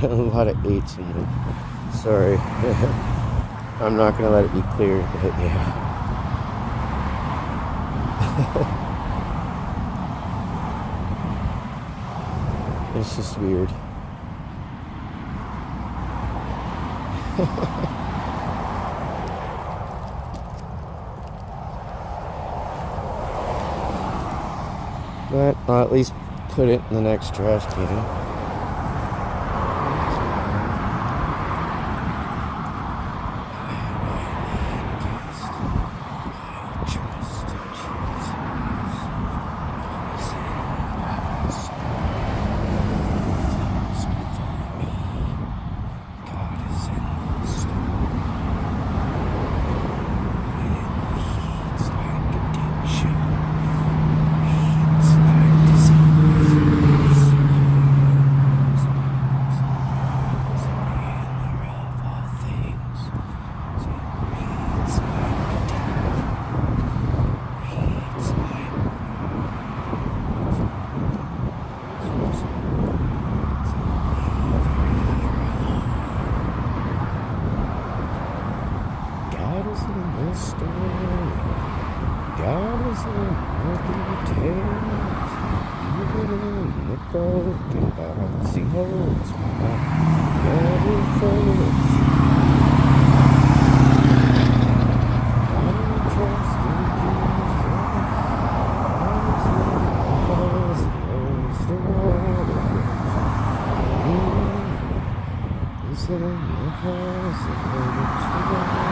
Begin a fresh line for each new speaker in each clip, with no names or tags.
a lot of 8s in it. Sorry. I'm not going to let it be clear, but yeah. It's just weird. But I'll at least put it in the next trash can. God is in every tale, even in the broken hearts He holds my never fails. I trust in Jesus, knows the water. He's in the house and knows the water.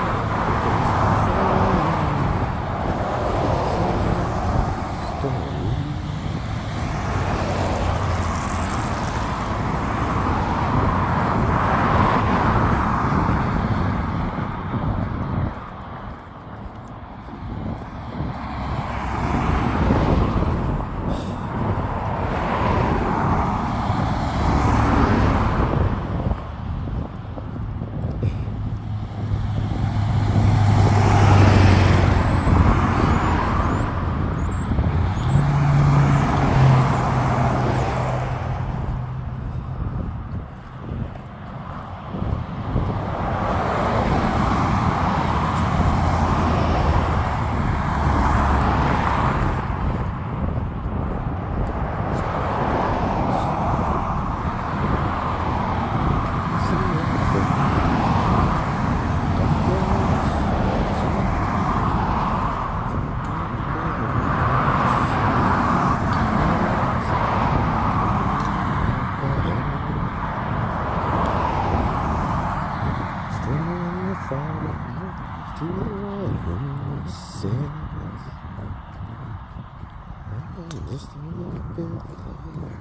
Just a little bit closer.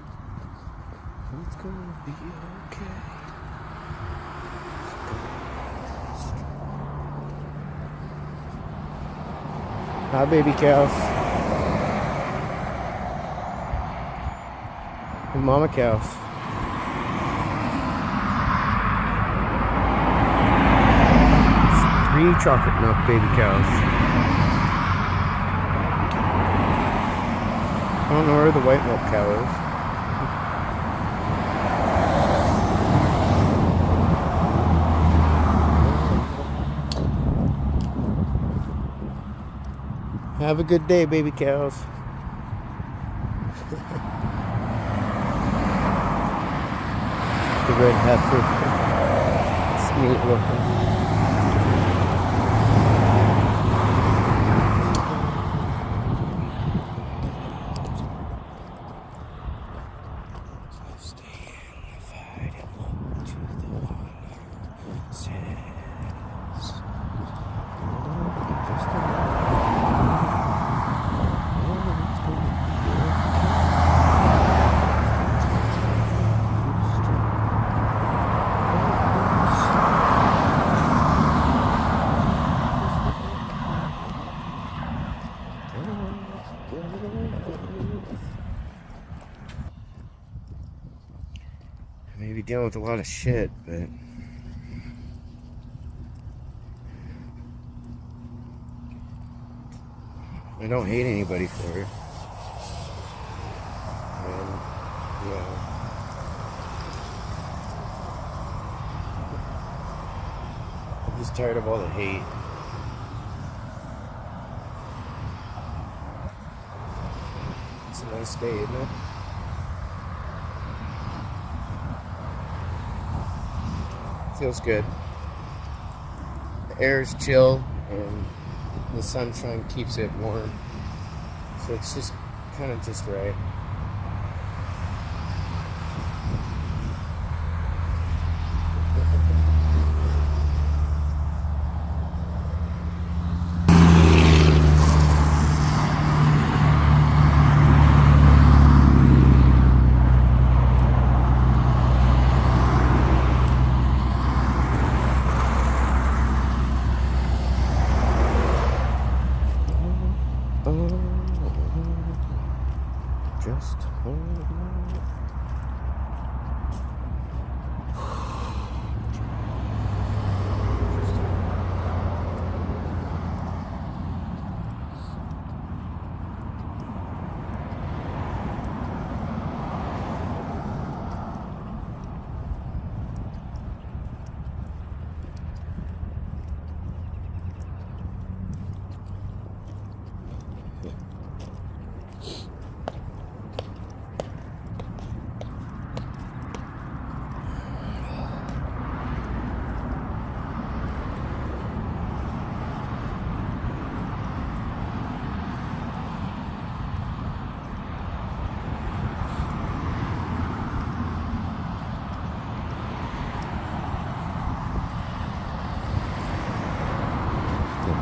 It's gonna be okay. Hi, baby cows. And mama cows. It's 3 chocolate milk baby cows. I don't know where the white milk cow is. Have a good day, baby cows. The red heifer. It's neat looking. Maybe dealing with a lot of shit, but I don't hate anybody for it. And, yeah. Just tired of all the hate. It's a nice day, isn't it? Feels good. The air is chill and the sunshine keeps it warm. So it's just kind of just right. Just hold on.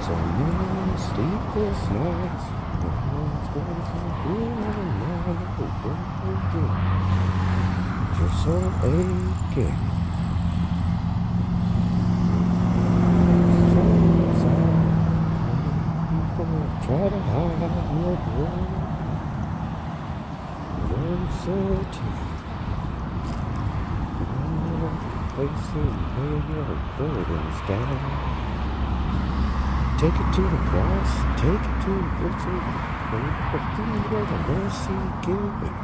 So many sleepless nights. No one's going to do it. You're so aching. People try to hide your pain. You're so deep. Places where your burdens down. Take it to the cross, take it to the butcher, the feet of the mercy given.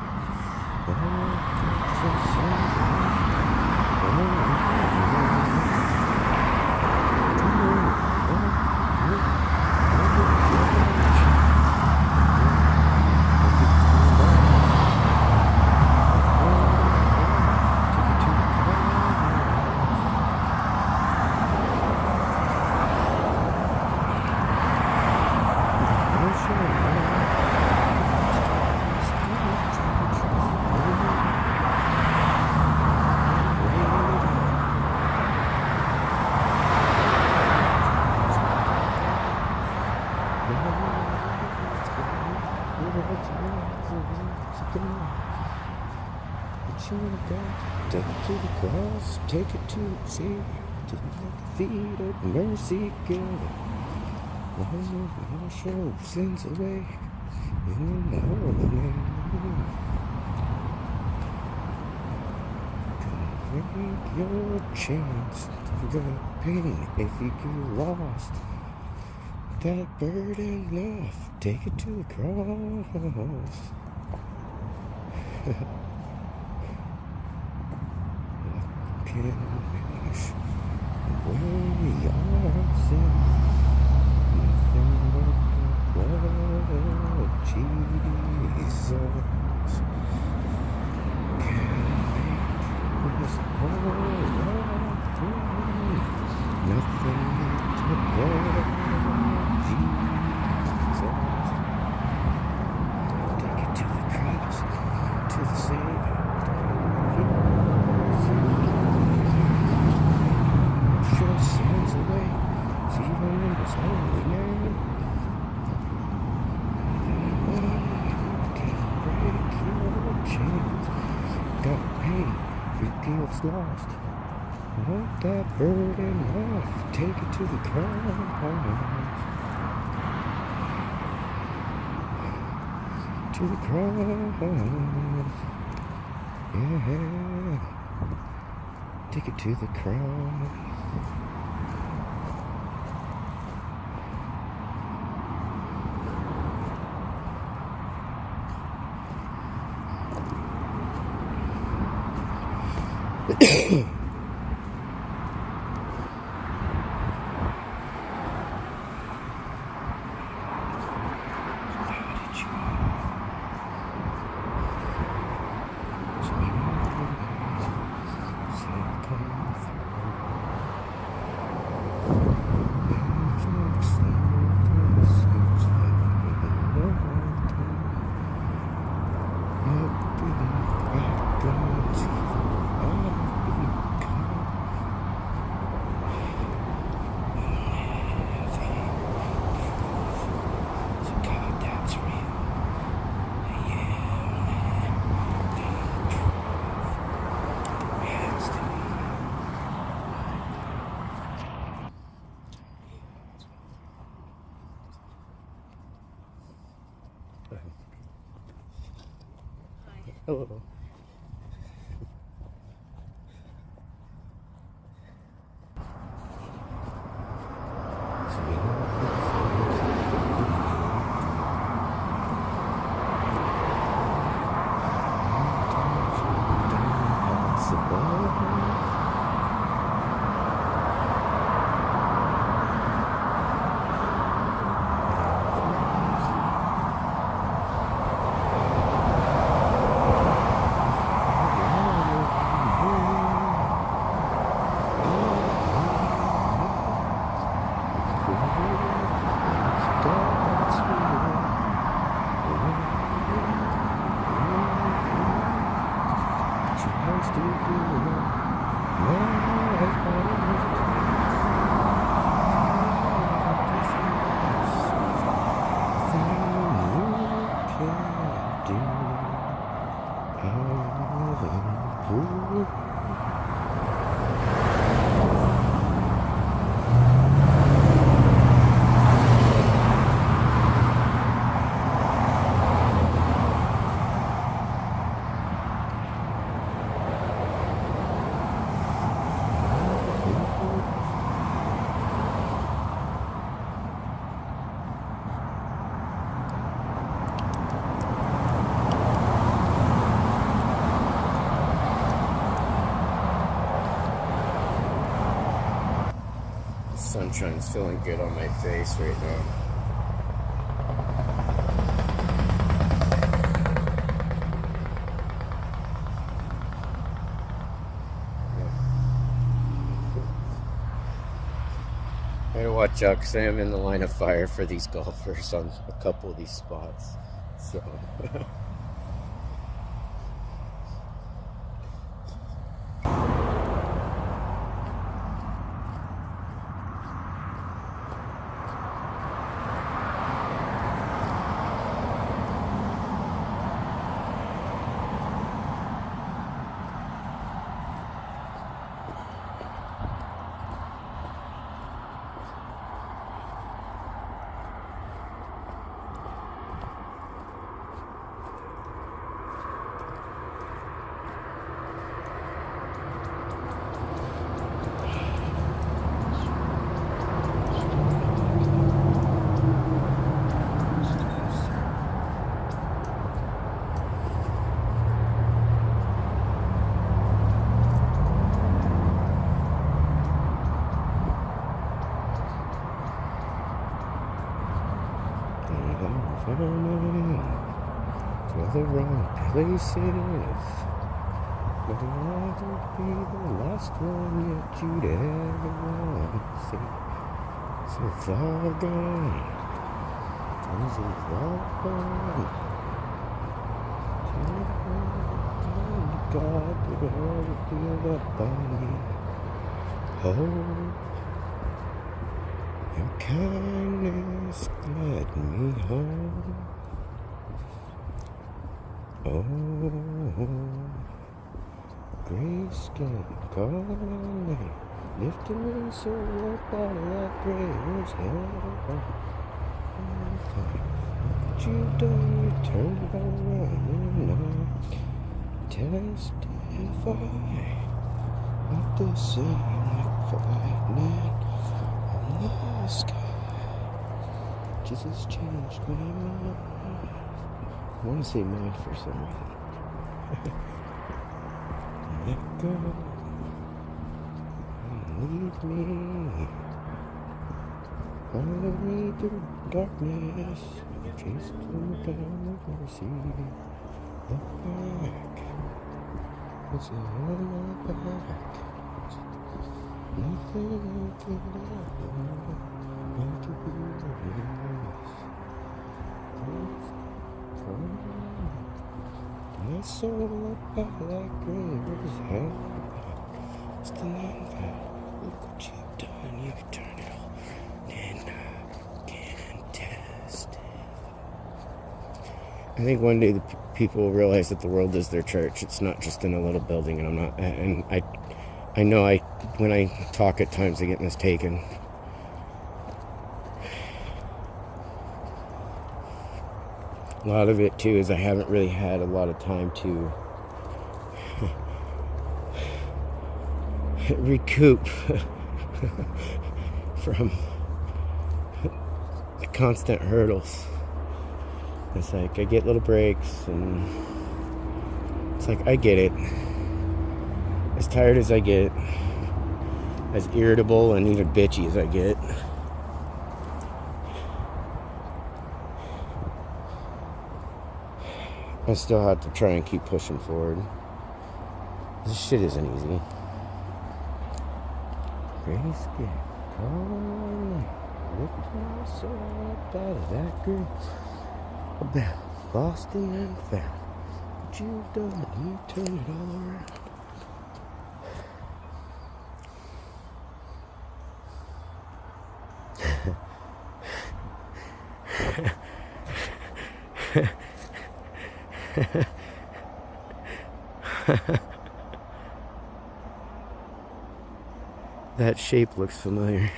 Take it to the cross, take it to the Savior, to the feet of mercy given. Wash your sins away in the holy name. Break your chains, the pain if you get lost. That burden off, take it to the cross. Can wash away your sin. Nothing but the blood of Jesus can make this whole world free. Nothing but the blood of Jesus. Take it to the cross, to the Savior. Your sins away, see them in His holy name. Can break your chains. Got pain, your guilt's lost. Want that burden off, take it to the cross. To the cross. Yeah. Take it to the cross. Hello. Sunshine's feeling good on my face right now. I gotta watch out because I am in the line of fire for these golfers on a couple of these spots. So. To the right places, but I'd rather be the last one that you'd ever want to see. So far gone, so far gone. God would ever give up on me. Oh, your kindness led me home. Oh, gray skin calling my name, lifting me so up out of that grave's hell. What you done, you turned it around and I testify of the same like lightning on the sky. Jesus changed my mind. I want to say mind for some reason. Let go and leave me. Follow me through darkness. Chase me down the mercy. Look back. It's on my back. Nothing can ever want to be erased. My soul up like rivers hell. Still on fire. Look what you've done. You've turned it all and I can't test it. I think one day the people will realize that the world is their church. It's not just in a little building, and I'm not. And I know when I talk at times I get mistaken. A lot of it too is I haven't really had a lot of time to recoup from the constant hurdles. It's like I get little breaks, and it's like I get it. As tired as I get, as irritable and even bitchy as I get, I still have to try and keep pushing forward. This shit isn't easy. Grace, come lift my soul up out of that grave. About lost and then found. What you've done, you turn it all around. That shape looks familiar.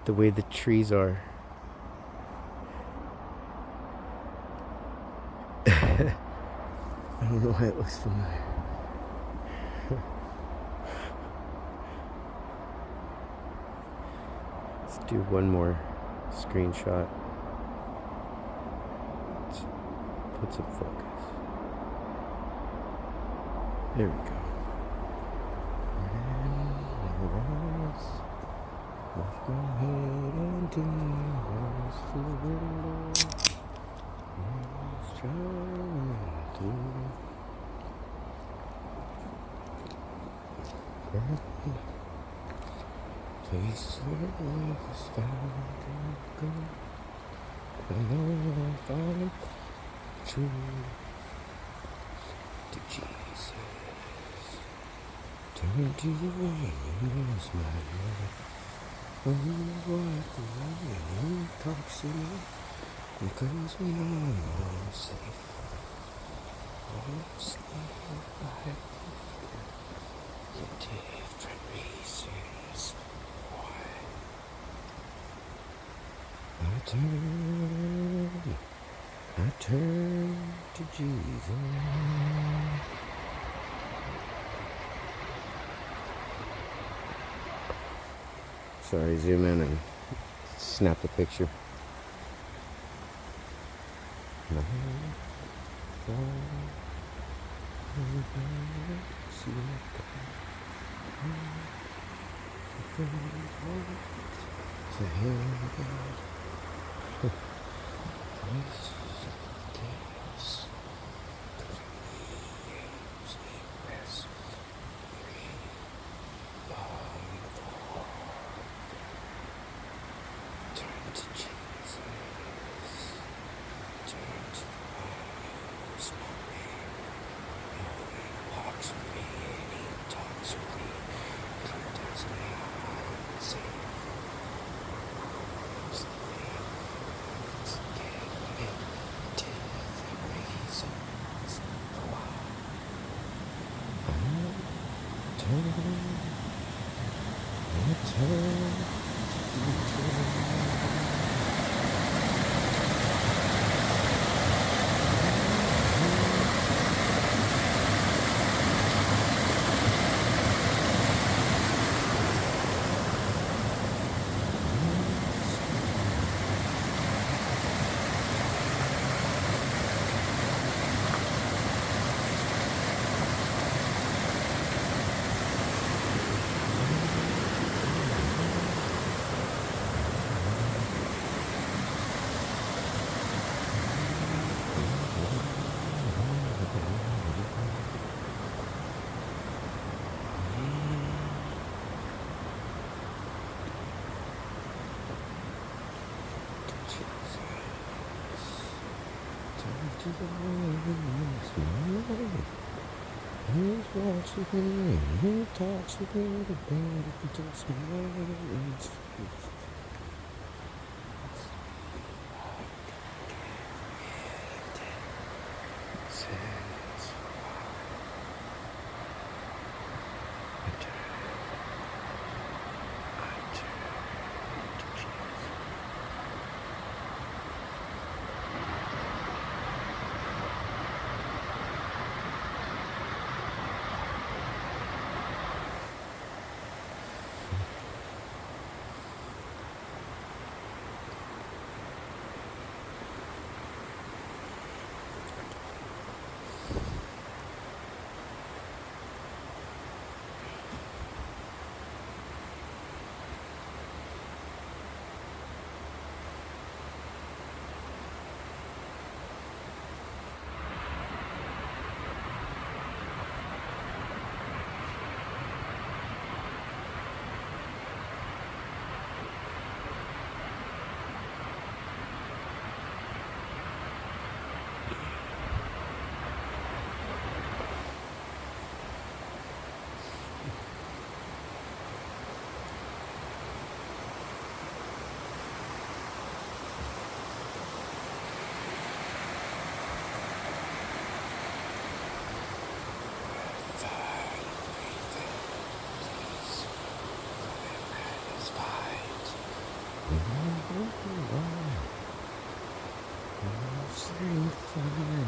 The way the trees are. I don't know why it looks familiar. Let's do one more screenshot. Let's put some focus. There we go. Lift my head and tears to the window. It's trying to place where love is found to go. I know I'll find true to Jesus. Turn to the way and lose my love. Who's like the way who talks to me? Because we know I'm safe. I'm safe by the different reasons why I turn to Jesus. Sorry, zoom in and snap the picture. Who walks with me? Who talks with me? The band if you just know. and find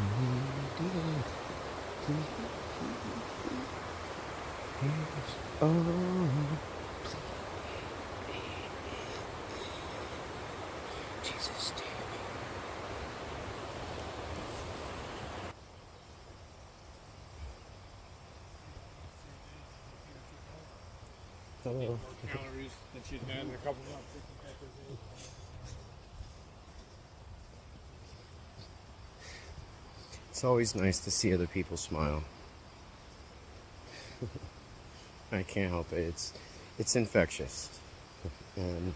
oh, Jesus, damn it. Hello.
More calories than she'd had in a couple months.
It's always nice to see other people smile. I can't help it. It's infectious. And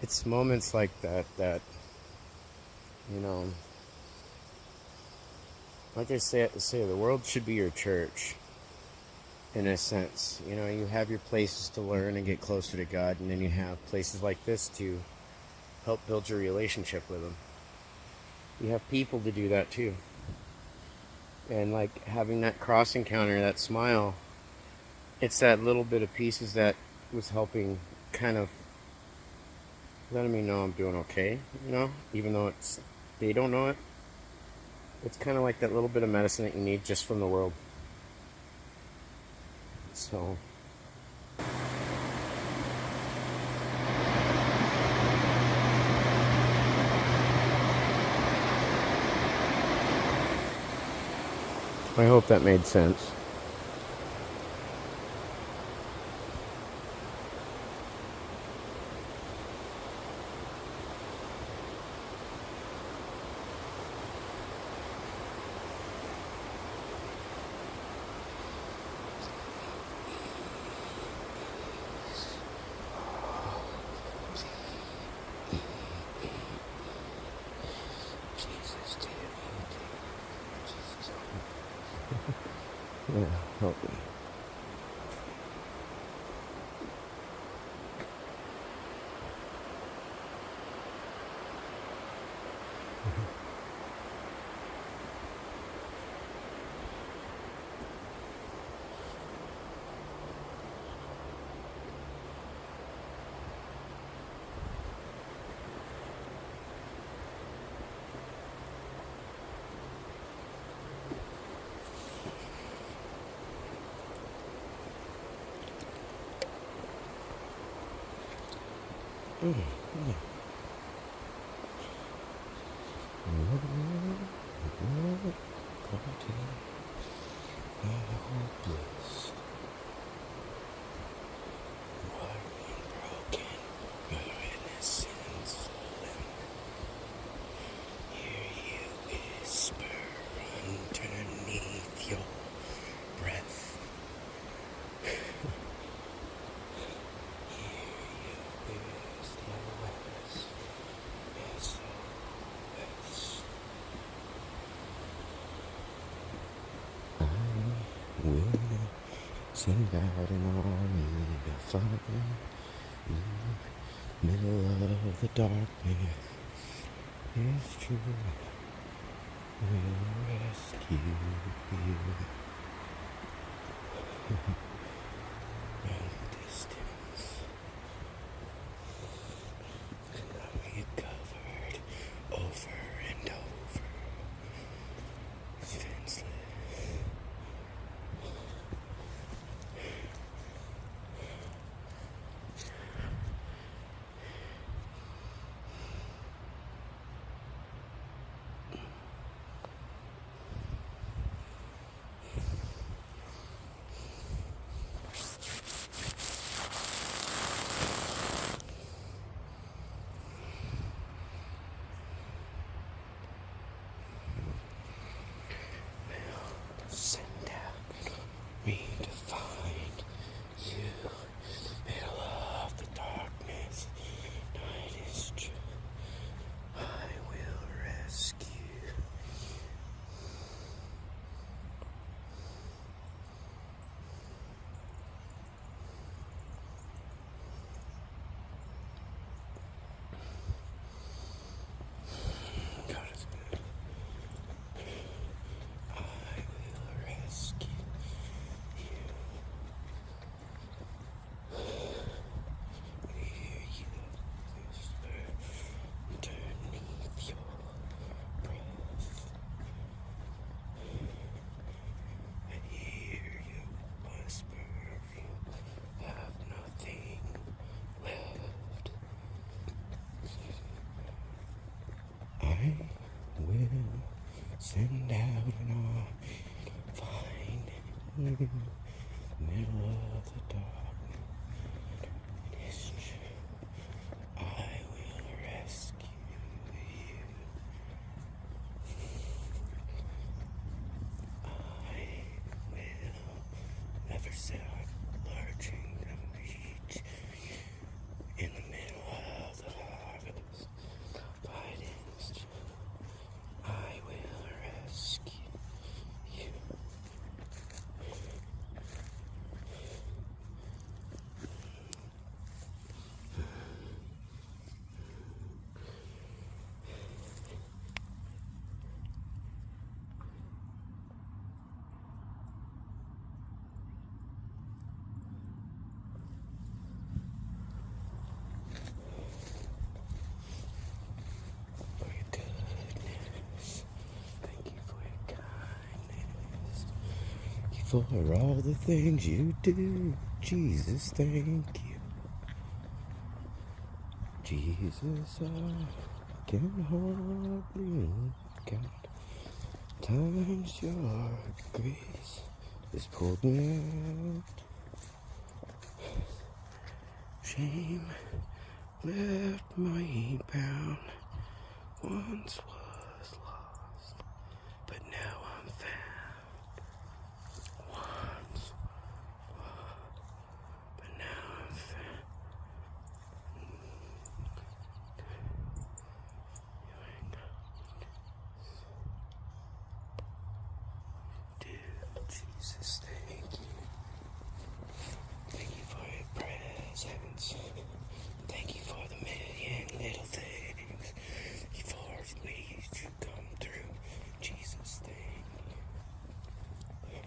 it's moments like that you know, like I say, the world should be your church in a sense. You know, you have your places to learn and get closer to God, and then you have places like this to help build your relationship with Him. You have people to do that too. And like having that cross encounter, that smile, it's that little bit of pieces that was helping kind of letting me know I'm doing okay, you know, even though they don't know it. It's kind of like that little bit of medicine that you need just from the world. So I hope that made sense. Yeah, help me. Underneath your breath. I will send out an army to find you. Middle of the darkness is true. We'll rescue you. From the distance, and you covered over and over, fenceless. will send out an army, find you in the middle of the dark. It is true, I will rescue you. I will never set out lurching to reach in the middle of the harvest. Fighting true, I will rescue you. For your goodness, thank you for your kindness. Thank you for all the things you do. Jesus, thank you. Jesus, I can hardly count times your grace has pulled me out. Shame left me bound. Once was lost, but now I'm found. Once lost, but now I'm found. Dear Jesus, thank you. Thank you for your presence. Thank you for the million little things. Thank you for ways to come through. Jesus, thank you.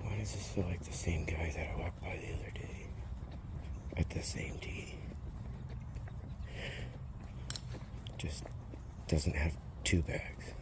Why does this feel like the same guy that I walked by the other day? At the same tea. Just doesn't have two bags.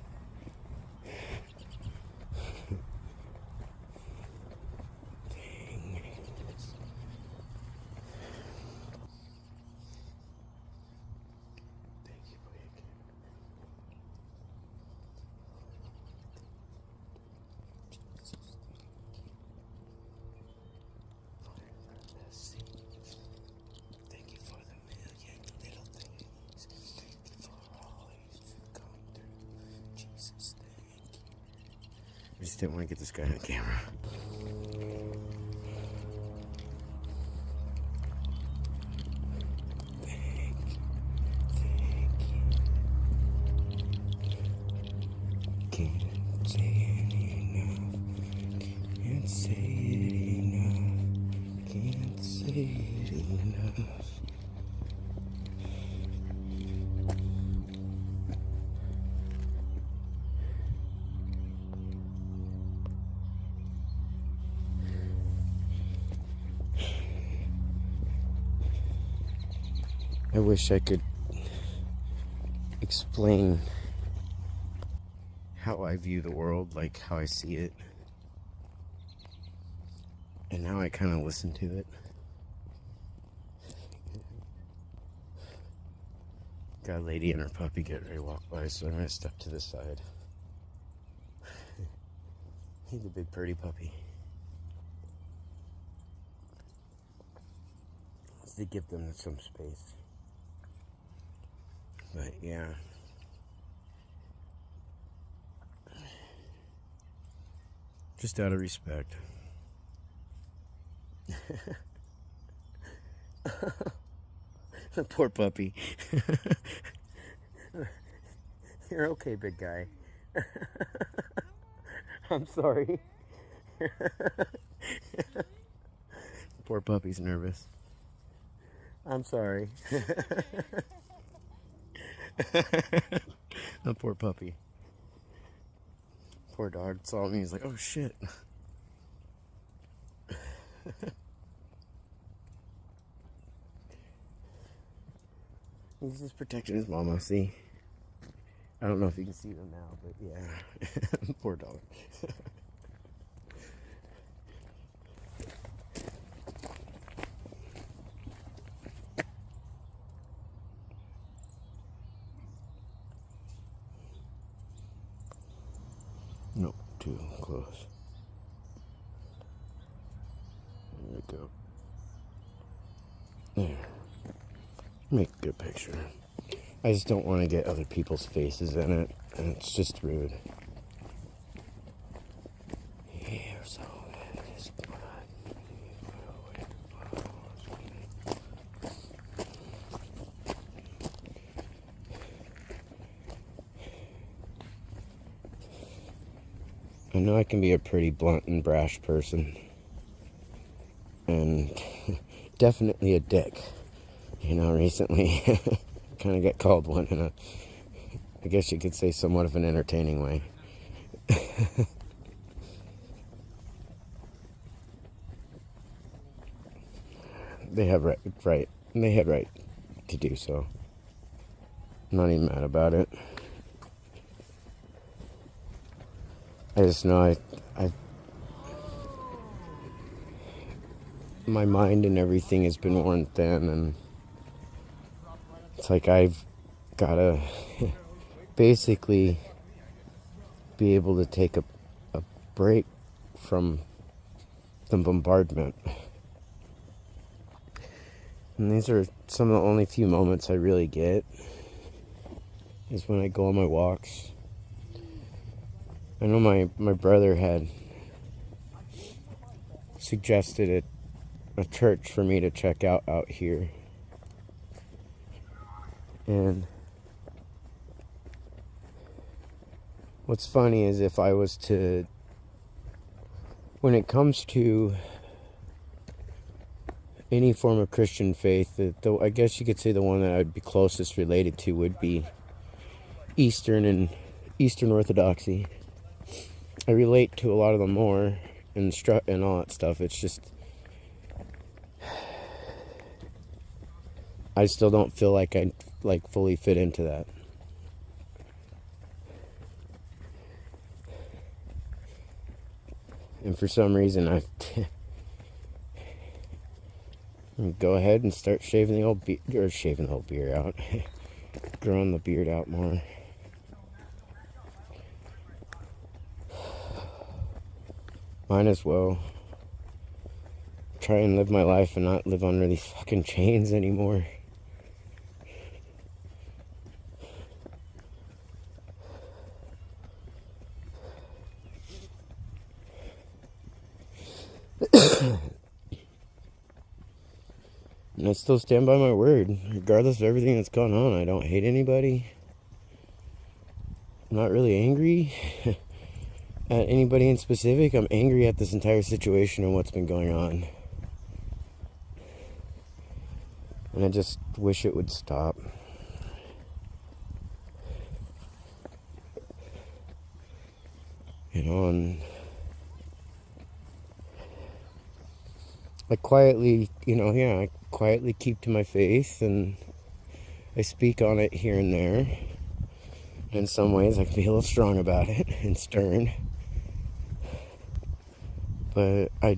Thank you for the million little things. Thank you for always to come through. Jesus, thank you. I just didn't want to get this guy on camera. Thank you. Can't say it enough. Can't say it enough. Can't say it enough. I wish I could explain how I view the world, like how I see it, and now I kind of listen to it. Got a lady and her puppy getting ready to walk by, so I'm gonna step to this side. He's a big pretty puppy. It's to give them some space. But yeah. Just out of respect. The poor puppy. You're okay, big guy. I'm sorry. Poor puppy's nervous. I'm sorry. The poor puppy. Poor dog saw me. He's like, oh shit. He's just protecting his mama, see? I don't know if you can see them now, but yeah. Poor dog. too close. There we go. There. Make a good picture. I just don't want to get other people's faces in it, and it's just rude. Here's all that is blood. I know I can be a pretty blunt and brash person, and definitely a dick. You know, recently kind of got called one in a, I guess you could say, somewhat of an entertaining way. They have right. They had right to do so. I'm not even mad about it. I just know I my mind and everything has been worn thin, and it's like I've gotta basically be able to take a break from the bombardment. And these are some of the only few moments I really get, is when I go on my walks. I know my brother had suggested a church for me to check out here. And what's funny is, if I was to, when it comes to any form of Christian faith, I guess you could say the one that I'd be closest related to would be Eastern Orthodoxy. I relate to a lot of them more and all that stuff. It's just, I still don't feel like I fully fit into that. And for some reason, I go ahead and start shaving the old beard out, growing the beard out more. Might as well try and live my life and not live under these fucking chains anymore. And I still stand by my word, regardless of everything that's gone on. I don't hate anybody. I'm not really angry at anybody in specific. I'm angry at this entire situation and what's been going on. And I just wish it would stop. You know, and I quietly, I quietly keep to my faith, and I speak on it here and there. In some ways, I can be a little strong about it and stern. But I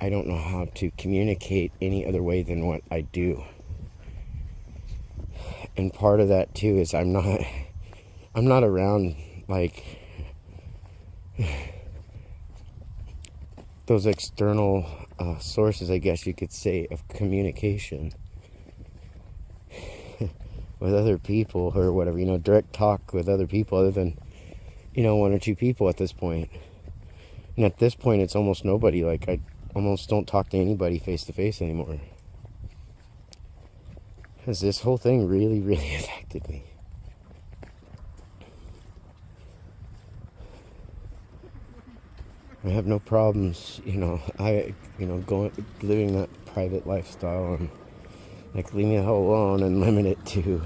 don't know how to communicate any other way than what I do. And part of that too is I'm not around like those external sources, I guess you could say, of communication with other people or whatever, direct talk with other people other than, one or two people at this point. And at this point, it's almost nobody. Like, I almost don't talk to anybody face to face anymore. Because this whole thing really, really affected me. I have no problems, living that private lifestyle and leave me the hell alone and limit it to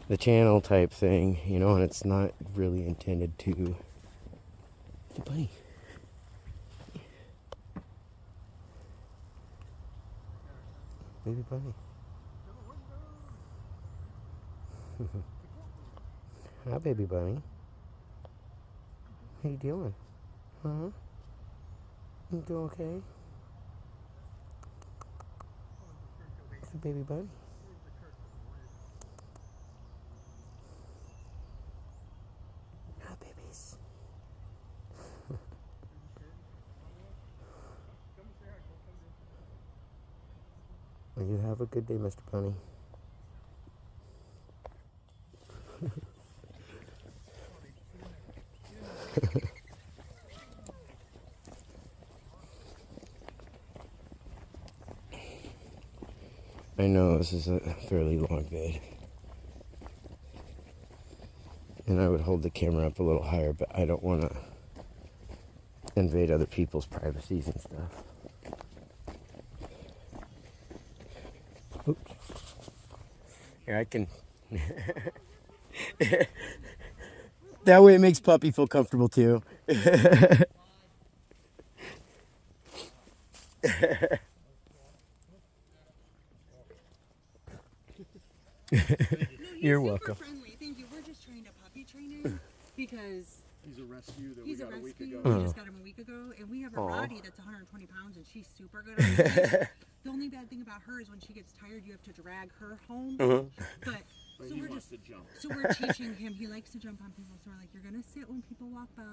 the channel type thing, and it's not really intended to. The bunny. Baby bunny. Hi, baby bunny. How you doing? Huh? You doing okay? It's a baby bunny. Hi, babies. Well, you have a good day, Mr. Bunny. I know this is a fairly long vid, and I would hold the camera up a little higher, but I don't want to invade other people's privacies and stuff. Oops. Here, I can. That way it makes Puppy feel comfortable too. You're welcome.
Friendly. Thank you. We're just trying to puppy train him because
He's a rescue that
he's
we
a
got a week
rescue.
ago.
We just got him a week ago, and we have a
Aw.
Roddy that's 120 pounds, and she's super good on the The only bad thing about her is when she gets tired, you have to drag her home. But
But
so
he
we're
wants
just
to jump.
so we're teaching him. He likes to jump on people. So we're like, you're gonna sit when people walk by,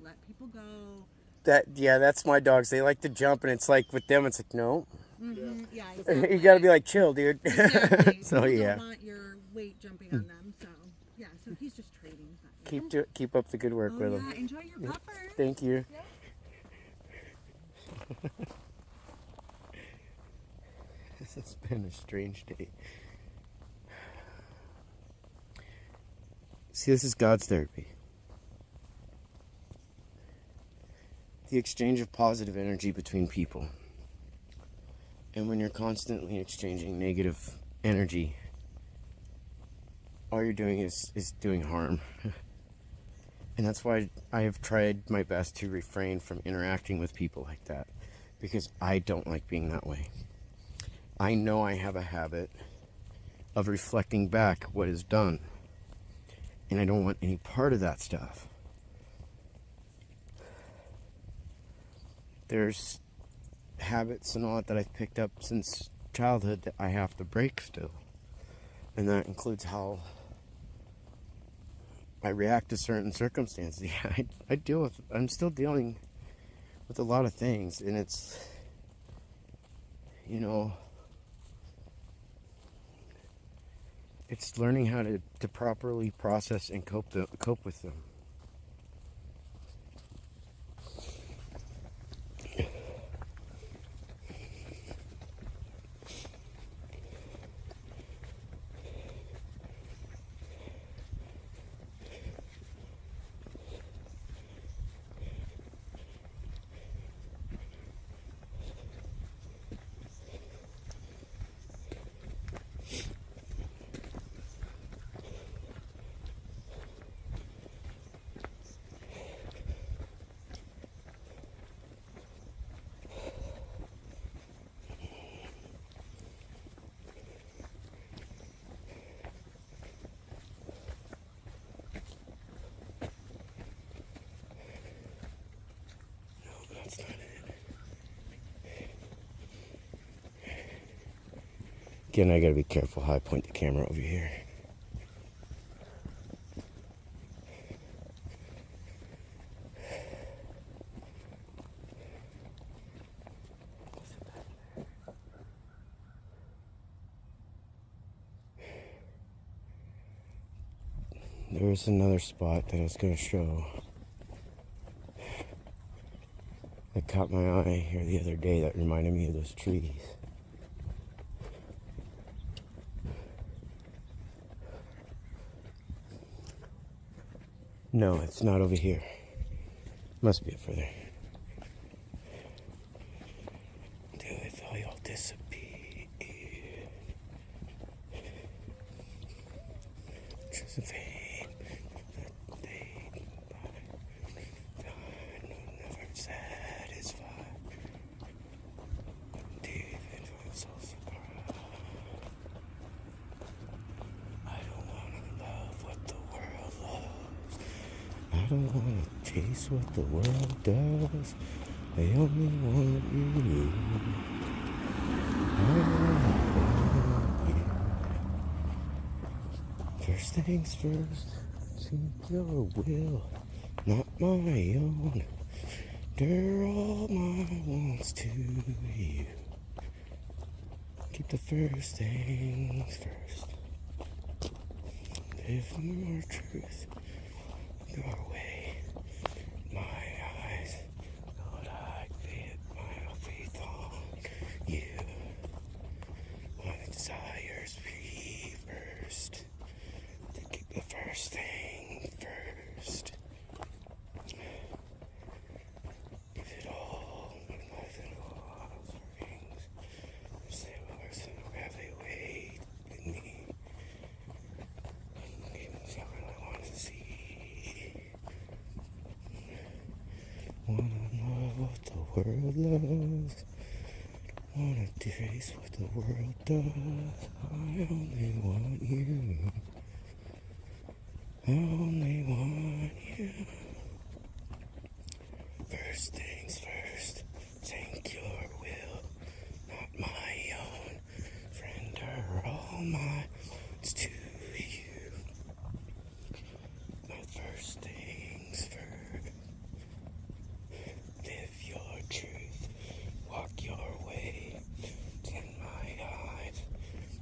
let people go.
That's my dogs. They like to jump, and it's like with them, it's like no.
Yeah, exactly.
You gotta be like chill, dude.
Exactly.
So
People
yeah,
don't want your weight jumping on them. So yeah, so he's just training.
keep up the good work
Oh
with
yeah,
them.
enjoy your pupper.
Thank you. This has been a strange day. See, this is God's therapy. The exchange of positive energy between people. And when you're constantly exchanging negative energy, all you're doing is doing harm. And that's why I have tried my best to refrain from interacting with people like that, because I don't like being that way. I know I have a habit of reflecting back what is done, and I don't want any part of that stuff. There's habits and all that I've picked up since childhood that I have to break still, and that includes how I react to certain circumstances. Yeah, I'm still dealing with a lot of things, and it's, it's learning how to properly process and cope with them. That's not it. Again, I gotta be careful how I point the camera over here. There's another spot that I was gonna show. That caught my eye here the other day that reminded me of those trees. No, it's not over here. Must be up further. Do it all y'all disappear. Josephine, that day by, God will never satisfy. Deep into my soul's cry. I don't wanna love what the world loves. I don't wanna chase what the world does. They only want you. I want you. First things first, seek your will, not my own. They're all my wants to you. Keep the first things first. Live more truth your way. My eyes, Lord, I fit my faith on you. My desires be first. To keep the first thing first. Give it all, my life and all offerings. Say words and have they wait with me. Give me something I want to see. Wanna know what the world loves. Wanna taste what the world does. I only want you. I only want you. First things first. Think your will, not my own. Render all my wants to you. My first things first. Live your truth. Walk your way. In my eyes,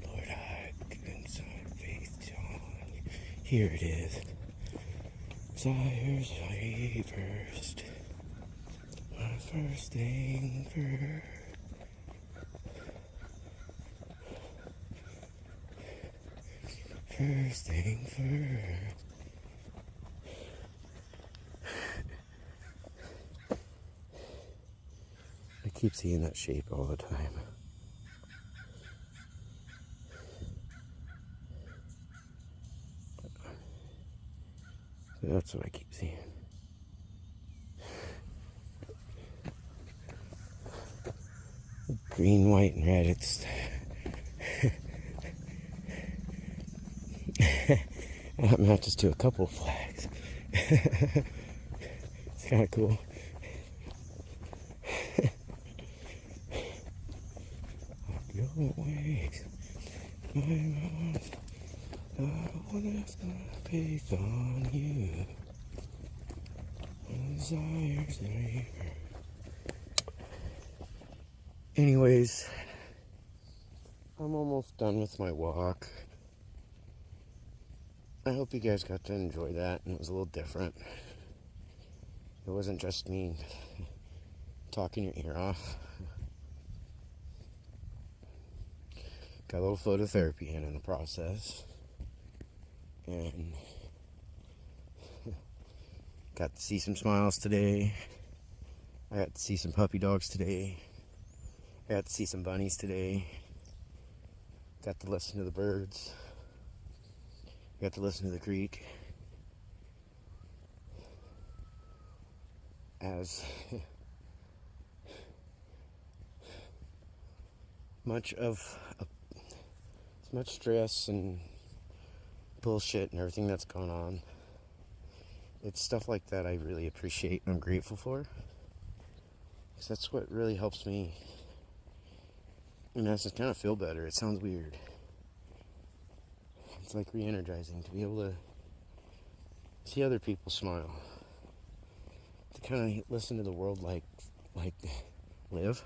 Lord, I inside faith on you. Here it is. Desires I first. My first thing first. First thing first. I keep seeing that shape all the time. That's what I keep seeing. Green, white, and red. It's that matches to a couple of flags. It's kind of cool. Your ways, my mouth. I wanna faith on you. My desires are here. Anyways, I'm almost done with my walk. I hope you guys got to enjoy that and it was a little different. It wasn't just me talking your ear off. Got a little phototherapy in the process. And got to see some smiles today. I got to see some puppy dogs today. I got to see some bunnies today. Got to listen to the birds. Got to listen to the creek. As much stress and bullshit and everything that's going on, it's stuff like that I really appreciate and I'm grateful for. Because that's what really helps me, in essence, kind of feel better. It sounds weird. It's like re-energizing to be able to see other people smile. To kind of listen to the world like live.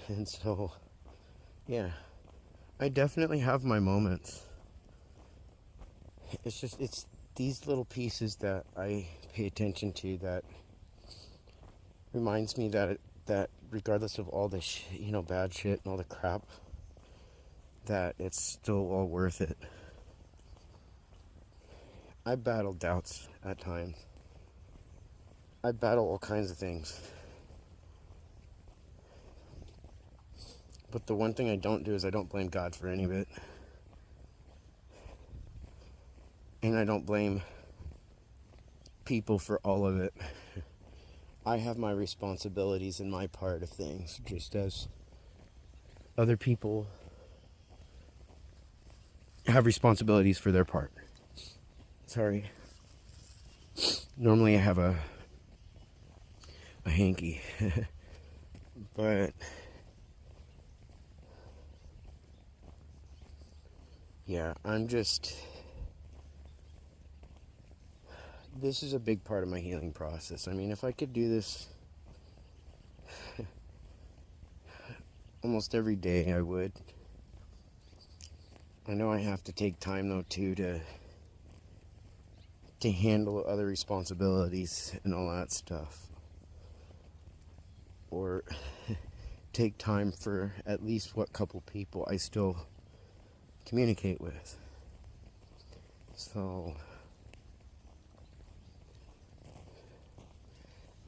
And so, yeah, I definitely have my moments. It's these little pieces that I pay attention to that reminds me that regardless of all the bad shit and all the crap, that it's still all worth it. I battle doubts at times. I battle all kinds of things. But the one thing I don't do is I don't blame God for any of it. And I don't blame people for all of it. I have my responsibilities in my part of things, just as other people have responsibilities for their part. Sorry. Normally I have a hanky. But yeah, this is a big part of my healing process. I mean, if I could do this almost every day I would. I know I have to take time though too to handle other responsibilities and all that stuff. Or take time for at least what couple people I still communicate with. So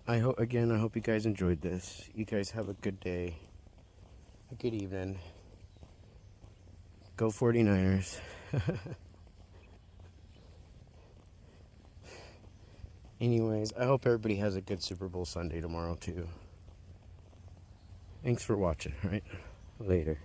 I hope you guys enjoyed this. You guys have a good day, a good evening. Go 49ers. Anyways, I hope everybody has a good Super Bowl Sunday tomorrow too. Thanks for watching, right? Later.